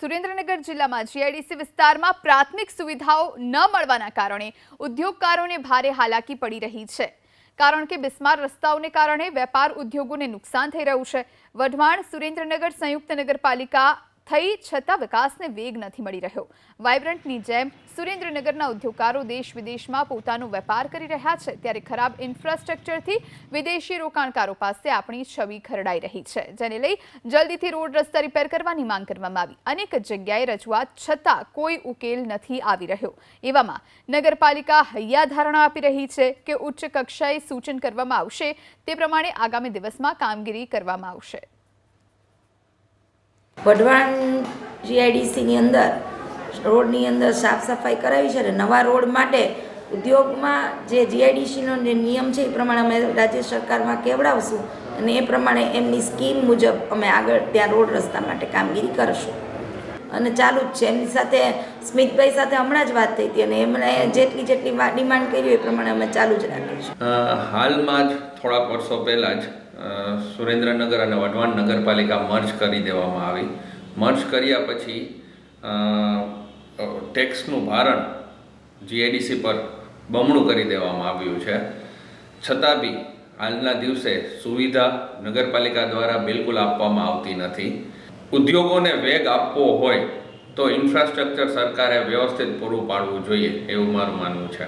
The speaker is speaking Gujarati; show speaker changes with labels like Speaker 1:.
Speaker 1: સુરેન્દ્રનગર જિલ્લામાં જીઆઈડીસી વિસ્તારમાં પ્રાથમિક સુવિધાઓ ન મળવાના કારણે ઉદ્યોગકારોને ભારે હાલાકી પડી રહી છે। કારણ કે બિસ્માર રસ્તાઓને કારણે વેપાર ઉદ્યોગોને નુકસાન થઈ રહ્યું છે। વઢવાણ સુરેન્દ્રનગર સંયુક્ત નગરપાલિકા થઈ છતાં વિકાસને વેગ નથી મળી રહ્યો। વાઇબ્રન્ટની જેમ સુરેન્દ્રનગરના ઉદ્યોગકારો દેશ વિદેશમાં પોતાનો વેપાર કરી રહ્યા છે, ત્યારે ખરાબ ઇન્ફ્રાસ્ટ્રક્ચરથી વિદેશી રોકાણકારો પાસે આપણી છબી ખરડાઈ રહી છે, જેને લઈ જલ્દીથી રોડ રસ્તા રિપેર કરવાની માંગ કરવામાં આવી। અનેક જગ્યાએ રજૂઆત છતાં કોઈ ઉકેલ નથી આવી રહ્યો। એવામાં નગરપાલિકા હૈયાધારણા આપી રહી છે કે ઉચ્ચ કક્ષાએ સૂચન કરવામાં આવશે તે પ્રમાણે આગામી દિવસમાં કામગીરી કરવામાં આવશે।
Speaker 2: વઢવાણ જીઆઈડીસીની અંદર રોડની અંદર સાફ સફાઈ કરાવી છે અને નવા રોડ માટે ઉદ્યોગમાં જે જીઆઈડીસીનો જે નિયમ છે એ પ્રમાણે અમે રાજ્ય સરકારમાં કહેવડાવશું અને એ પ્રમાણે એમની સ્કીમ મુજબ અમે આગળ ત્યાં રોડ રસ્તા માટે કામગીરી કરશું અને ચાલુ જ છે। એમની સાથે સ્મિતભાઈ સાથે હમણાં જ વાત થઈ હતી અને એમણે જેટલી ડિમાન્ડ કરી એ પ્રમાણે અમે ચાલુ જ રાખીશું।
Speaker 3: હાલમાં જ થોડાક વર્ષો પહેલાં જ સુરેન્દ્રનગર અને વઢવાણ નગરપાલિકા મર્જ કરી દેવામાં આવી। મર્જ કર્યા પછી ટેક્સનું ભારણ જીઆઈડીસી પર બમણું કરી દેવામાં આવ્યું છે, છતાં બી હાલના દિવસે સુવિધા નગરપાલિકા દ્વારા બિલકુલ આપવામાં આવતી નથી। ઉદ્યોગોને વેગ આપવો હોય તો ઇન્ફ્રાસ્ટ્રક્ચર સરકારે વ્યવસ્થિત પૂરું પાડવું જોઈએ એવું મારું માનવું છે।